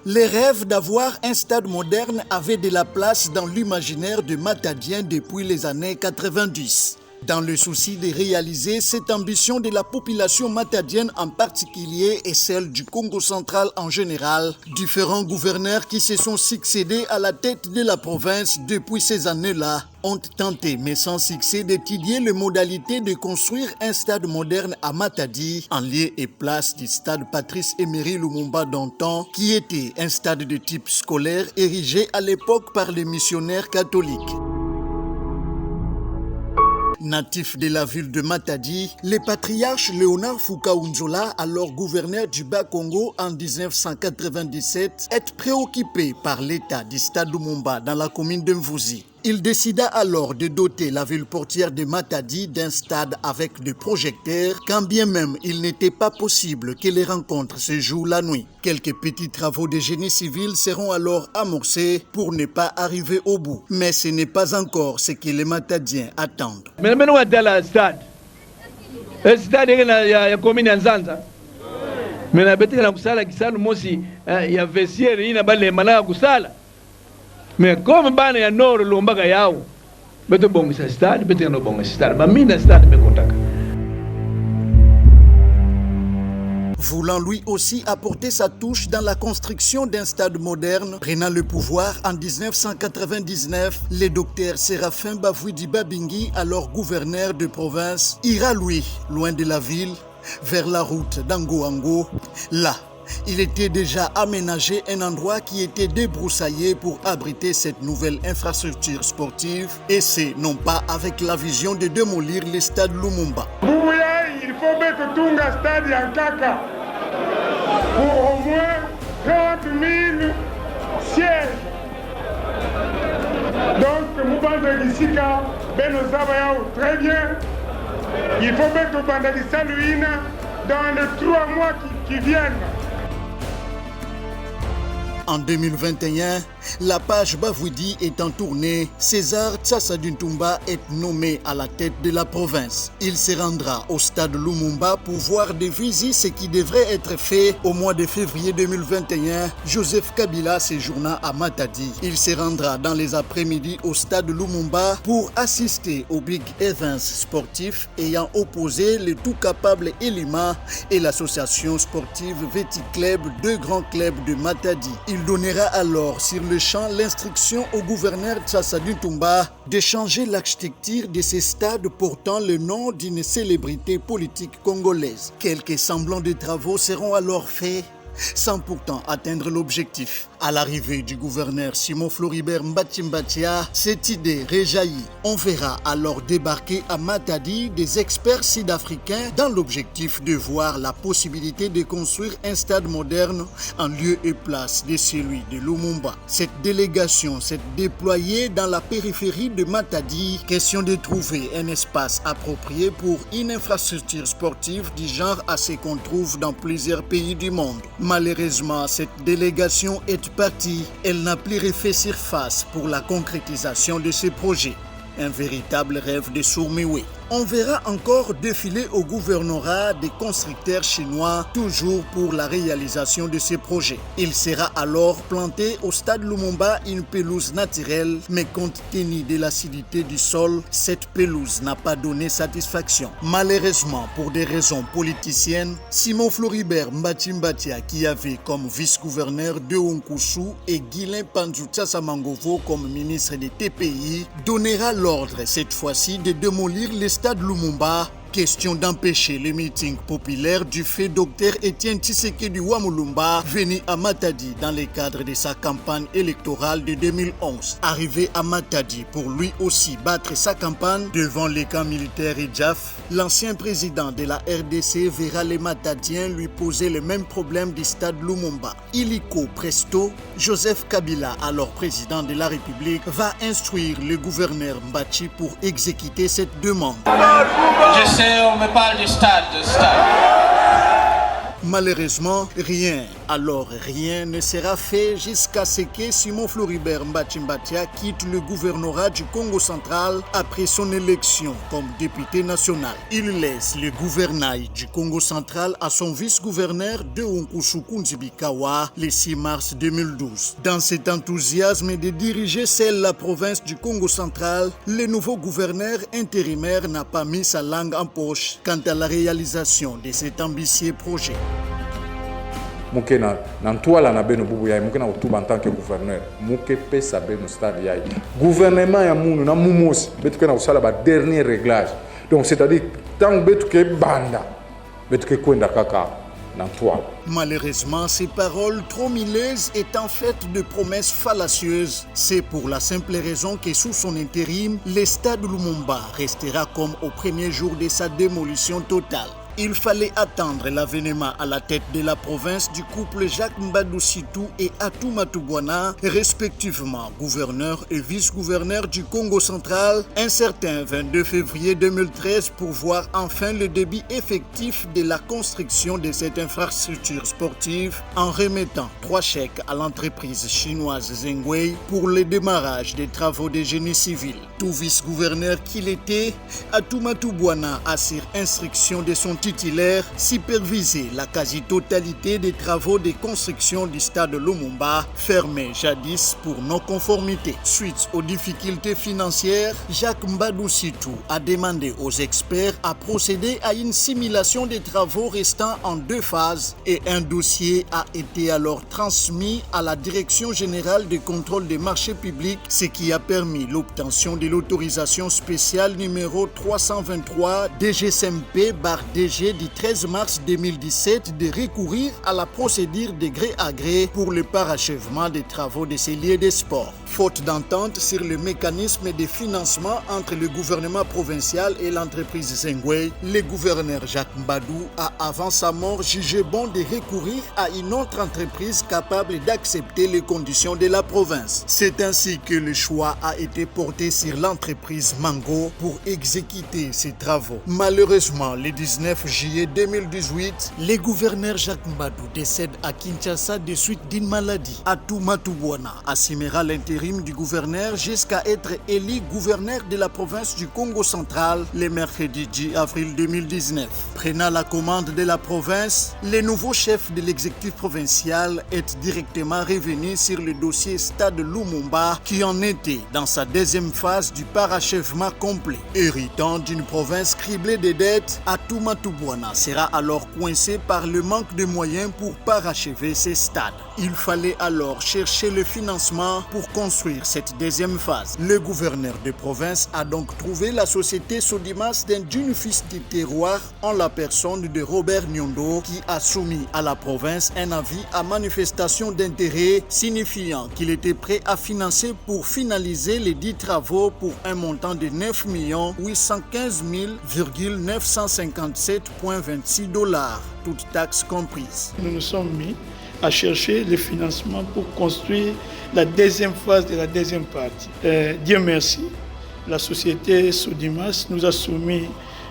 Les rêves d'avoir un stade moderne avaient de la place dans l'imaginaire de Matadiens depuis les années 90. Dans le souci de réaliser cette ambition de la population matadienne en particulier et celle du Congo central en général, différents gouverneurs qui se sont succédés à la tête de la province depuis ces années-là ont tenté, mais sans succès, d'étudier les modalités de construire un stade moderne à Matadi, en lieu et place du stade Patrice Emery Lumumba d'antan, qui était un stade de type scolaire érigé à l'époque par les missionnaires catholiques. Natif de la ville de Matadi, le patriarche Léonard Foucaounzola, alors gouverneur du Bas-Congo en 1997, est préoccupé par l'état du stade Lumumba dans la commune de Mvouzi. Il décida alors de doter la ville portière de Matadi d'un stade avec des projecteurs, quand bien même il n'était pas possible que les rencontres se jouent la nuit. Quelques petits travaux de génie civil seront alors amorcés pour ne pas arriver au bout. Mais ce n'est pas encore ce que les Matadiens attendent. Mais maintenant, on a le stade. Le stade est la commune de Nzanza. Mais la bête de la Goussala, qui s'allume aussi, il y a vestiaire, il y a les malades à Goussala. Mais comme bana ya nord lombaga yao beto bongi sa stade beto no bongi sa stade ba mina stade me kontaka. Voulant lui aussi apporter sa touche dans la construction d'un stade moderne, prenant le pouvoir en 1999, le docteur Séraphin Bafouidi Babingi, alors gouverneur de province, ira lui, loin de la ville, vers la route d'Angoango. Là, il était déjà aménagé un endroit qui était débroussaillé pour abriter cette nouvelle infrastructure sportive, et c'est non pas avec la vision de démolir le stade Lumumba. Il faut mettre tout un stade en caca pour au moins 30 000 sièges. Donc, Moubanda Gisika, Benozabaya, très bien. Il faut mettre Bandagissa Luina dans les 3 mois qui viennent. En 2021, la page Bafouidi étant tournée, César Tsassaduntumba est nommé à la tête de la province. Il se rendra au stade Lumumba pour voir de visu ce qui devrait être fait au mois de février 2021. Joseph Kabila séjourna à Matadi. Il se rendra dans les après-midi au stade Lumumba pour assister au Big Events sportif ayant opposé le tout capable Elima et l'association sportive Veti Club, deux grands clubs de Matadi. Il donnera alors sur le champ l'instruction au gouverneur Tsassaduntumba de changer l'architecture de ces stades portant le nom d'une célébrité politique congolaise. Quelques semblants de travaux seront alors faits sans pourtant atteindre l'objectif. À l'arrivée du gouverneur Simon Floribert Mbatimbatia, cette idée réjaillit. On verra alors débarquer à Matadi des experts sud-africains dans l'objectif de voir la possibilité de construire un stade moderne en lieu et place de celui de Lumumba. Cette délégation s'est déployée dans la périphérie de Matadi, question de trouver un espace approprié pour une infrastructure sportive du genre à ce qu'on trouve dans plusieurs pays du monde. Malheureusement, cette délégation est partie. Elle n'a plus refait surface pour la concrétisation de ce projet. Un véritable rêve de Sourmiwe. On verra encore défiler au gouvernorat des constructeurs chinois, toujours pour la réalisation de ces projets. Il sera alors planté au stade Lumumba une pelouse naturelle, mais compte tenu de l'acidité du sol, cette pelouse n'a pas donné satisfaction. Malheureusement, pour des raisons politiciennes, Simon Floribert Mbatimbatia, qui avait comme vice-gouverneur de Onkusu et Guilain Panzou Tsasamangovo comme ministre des TPI, donnera l'ordre cette fois-ci de démolir les stade Lumumba. Question d'empêcher les meetings populaires du fait Dr Etienne Tshisekedi Wamulumba venu à Matadi dans le cadre de sa campagne électorale de 2011. Arrivé à Matadi pour lui aussi battre sa campagne devant les camps militaires et JAF, l'ancien président de la RDC verra les Matadiens lui poser le même problème du stade Lumumba. Illico presto, Joseph Kabila, alors président de la République, va instruire le gouverneur Mbachi pour exécuter cette demande. On me parle du stade, Malheureusement, rien, alors rien ne sera fait jusqu'à ce que Simon Floribert Mbachimbatia quitte le gouvernorat du Congo central après son élection comme député national. Il laisse le gouvernail du Congo central à son vice-gouverneur de Nkusuku Nzibikawa le 6 mars 2012. Dans cet enthousiasme de diriger seule la province du Congo central, le nouveau gouverneur intérimaire n'a pas mis sa langue en poche quant à la réalisation de cet ambitieux projet. Muke na ntwala na beno bubu yayi muke na utuba en tant que gouverneur muke pesa beno stade yayi gouvernement ya munu na mumosi betuke na usala ba dernier réglage donc c'est-à-dire tant betuke banda betuke kwenda kaka na ntwala. Malheureusement, ces paroles trop milleuses étant faites de promesses fallacieuses, c'est pour la simple raison que sous son intérim, le stade Lumumba restera comme au premier jour de sa démolition totale. Il fallait attendre l'avènement à la tête de la province du couple Jacques Mbadou Sitou et Atou Matoubouana, respectivement gouverneur et vice-gouverneur du Congo central, un certain 22 février 2013 pour voir enfin le début effectif de la construction de cette infrastructure sportive en remettant 3 chèques à l'entreprise chinoise Zhengwei pour le démarrage des travaux de génie civil. Tout vice-gouverneur qu'il était, Atou Matoubouana assure instruction de son titulaire superviser la quasi-totalité des travaux de construction du stade Lumumba, fermé jadis pour non-conformité. Suite aux difficultés financières, Jacques Mbadou Sitou a demandé aux experts à procéder à une simulation des travaux restant en 2 phases et un dossier a été alors transmis à la Direction générale de contrôle des marchés publics, ce qui a permis l'obtention de l'autorisation spéciale numéro 323 DGSMP/DG du 13 mars 2017 de recourir à la procédure de gré à gré pour le parachèvement des travaux de ces lieux de sport. Faute d'entente sur le mécanisme de financement entre le gouvernement provincial et l'entreprise Zhengwei, le gouverneur Jacques Mbadou a avant sa mort jugé bon de recourir à une autre entreprise capable d'accepter les conditions de la province. C'est ainsi que le choix a été porté sur l'entreprise Mango pour exécuter ces travaux. Malheureusement, le 19 juillet 2018, le gouverneur Jacques Mbadou décède à Kinshasa de suite d'une maladie. Atou Matoubouana assumera l'intérim du gouverneur jusqu'à être élu gouverneur de la province du Congo central le mercredi 10 avril 2019. Prenant la commande de la province, le nouveau chef de l'exécutif provincial est directement revenu sur le dossier stade Lumumba qui en était dans sa deuxième phase du parachèvement complet. Héritant d'une province criblée de dettes, Atou Matoubouana sera alors coincé par le manque de moyens pour parachever ces stades. Il fallait alors chercher le financement pour construire cette deuxième phase. Le gouverneur de province a donc trouvé la société Sodimas d'un fils du terroir en la personne de Robert Nyondo qui a soumis à la province un avis à manifestation d'intérêt signifiant qu'il était prêt à financer pour finaliser les 10 travaux pour un montant de 9 815 957,26 $, toutes taxes comprises. Nous nous sommes mis à chercher le financement pour construire la deuxième phase de la deuxième partie. Dieu merci, la société Sodimas nous a soumis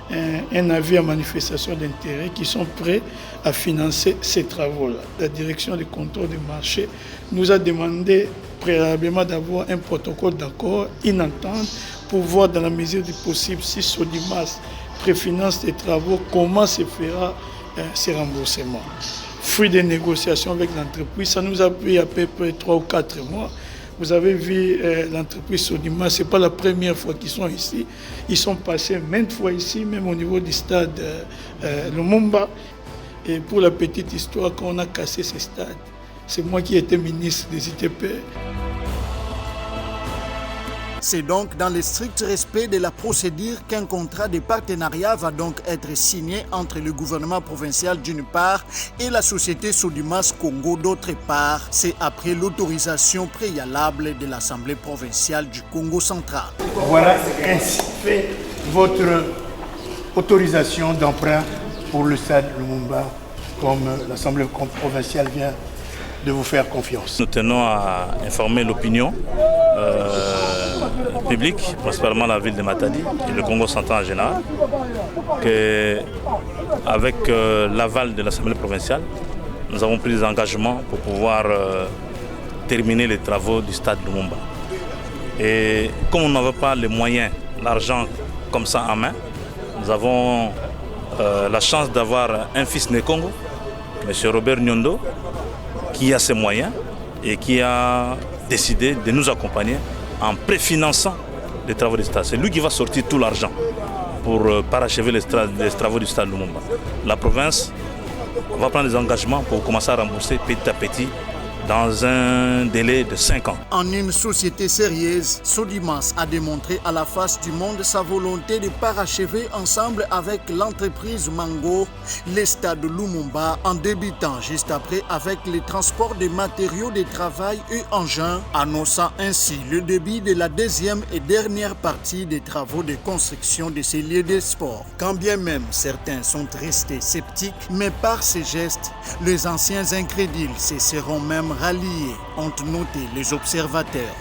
un avis à manifestation d'intérêt qui sont prêts à financer ces travaux-là. La direction du contrôle des marchés nous a demandé préalablement d'avoir un protocole d'accord, une entente, pour voir dans la mesure du possible si Sodimas préfinance les travaux, comment se fera ces remboursements. Fruit des négociations avec l'entreprise, ça nous a pris à peu près 3 ou 4 mois. Vous avez vu l'entreprise Sodimas, ce n'est pas la première fois qu'ils sont ici. Ils sont passés maintes fois ici, même au niveau du stade Lumumba. Et pour la petite histoire, quand on a cassé ce stade, c'est moi qui étais ministre des ITP. C'est donc dans le strict respect de la procédure qu'un contrat de partenariat va donc être signé entre le gouvernement provincial d'une part et la société Sodimas Congo d'autre part. C'est après l'autorisation préalable de l'Assemblée provinciale du Congo central. Voilà ainsi fait votre autorisation d'emprunt pour le stade Lumumba, comme l'Assemblée provinciale vient de vous faire confiance. Nous tenons à informer l'opinion République, principalement la ville de Matadi et le Congo central en général, qu'avec l'aval de l'Assemblée provinciale, nous avons pris des engagements pour pouvoir terminer les travaux du stade Lumumba. Et comme on n'avait pas les moyens, l'argent comme ça en main, nous avons la chance d'avoir un fils né Congo, M. Robert Nyondo, qui a ses moyens et qui a décidé de nous accompagner en préfinançant les travaux du stade. C'est lui qui va sortir tout l'argent pour parachever les travaux du stade Lumumba. La province va prendre des engagements pour commencer à rembourser petit à petit dans un délai de 5 ans. En une société sérieuse, Sodimas a démontré à la face du monde sa volonté de parachever ensemble avec l'entreprise Mango les stades Lumumba en débutant juste après avec les transports des matériaux de travail et engins, annonçant ainsi le début de la deuxième et dernière partie des travaux de construction de ces lieux de sport. Quand bien même certains sont restés sceptiques, mais par ces gestes, les anciens incrédules se seront même ralliés, ont noté les observateurs.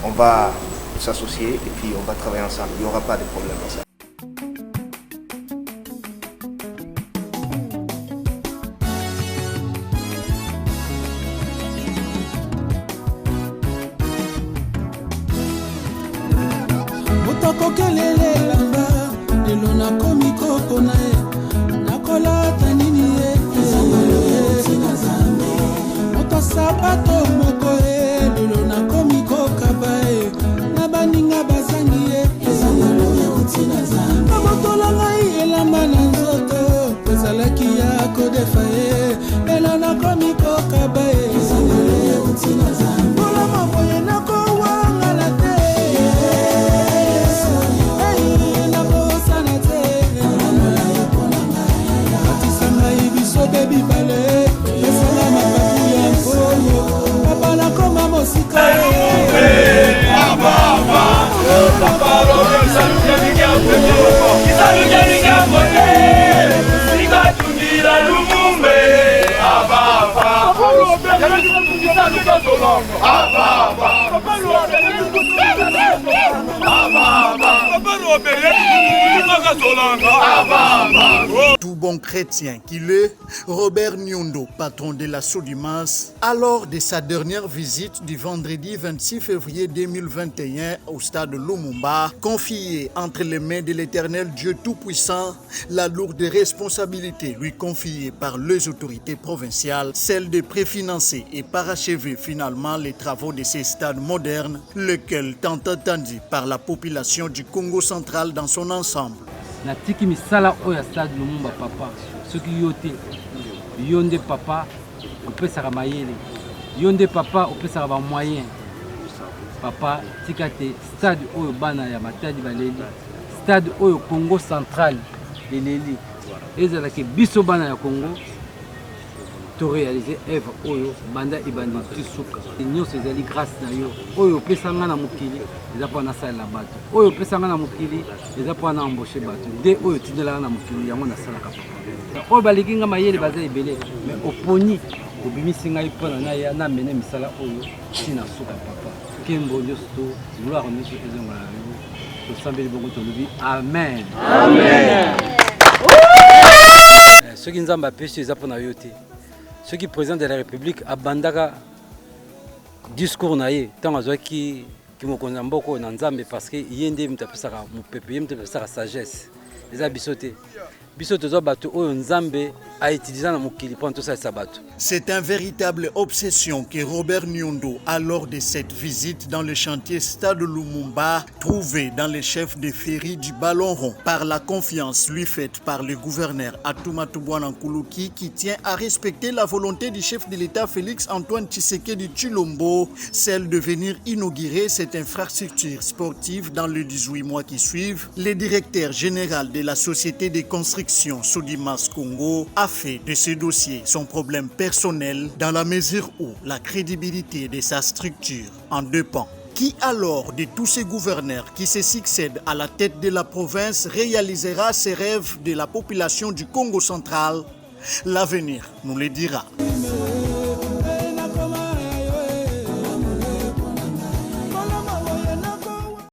On va s'associer et puis on va travailler ensemble. Il n'y aura pas de problème à ça. Sabato moko lelo na komiko kabae na baninga bazangi ezangalo ya kutina zambe abotola ngai elamba na nzoto ezalaki ya kodefa lelo na komiko kabae ezangalo ya kutina zambe bola maboye na kowanga la te na bosana te na yokona ngai atisanga ibiso bebi bale Tout bon chrétien qu'il est, Robert Nyondo, patron de la Sodimas, a lors de sa dernière visite du vendredi 26 février 2021 au stade Lumumba, confié entre les mains de l'Éternel Dieu Tout-Puissant la lourde responsabilité lui confiée par les autorités provinciales, celle de préfinancer et parachever finalement les travaux de ces stades modernes, lesquels tant attendus par la population du Congo central dans son ensemble. Natiki misala oya stade Lumumba papa soki yote yonde papa opesaka mayele yonde papa opesaka ba moyen papa tikate stade oyo bana ya Matadi baleli stade oyo Congo central leleli ezalaki biso bana ya Congo to réaliser œuvre oyo banda ibandi tisuka nyonso ezali grâce na yo oyo opesanga na mokili eza mpo na sala bato oyo opesanga na mokili eza mpo na embaucher bato nde oyo tindelaka na mokili yango nasalaka papa oyo baleki nga mayele baza ebele mais oponi obimisi ngai mpo na naya namene misala oyo ntina suka papa kembo nyonso to gloire nyonso ezongola na yo tosambeli bongo tolobi amen amen. Soki nzambe apesi eza mpo na yo te ce qui président de la République a bandaka discours naïe tant azwaki kimokonza mboko na nzambe parce que yende mutapesaka mupepe yende mutapesaka sagesse les abisoté bisoto zo bato oyo nzambe a utilisé na mokili pour tout ça sabato. C'est une véritable obsession que Robert Nyondo a lors de cette visite dans le chantier stade Lumumba trouvé dans les chefs de ferry du ballon rond par la confiance lui faite par le gouverneur Atouma Toubouana Nkuluki qui tient à respecter la volonté du chef de l'État Félix Antoine Tshisekedi Tshilombo, celle de venir inaugurer cette infrastructure sportive dans les 18 mois qui suivent. Le directeur général de la société de construction Sodimas Congo a fait de ce dossier son problème personnel dans la mesure où la crédibilité de sa structure en dépend. Qui alors de tous ces gouverneurs qui se succèdent à la tête de la province réalisera ces rêves de la population du Congo central? L'avenir nous le dira.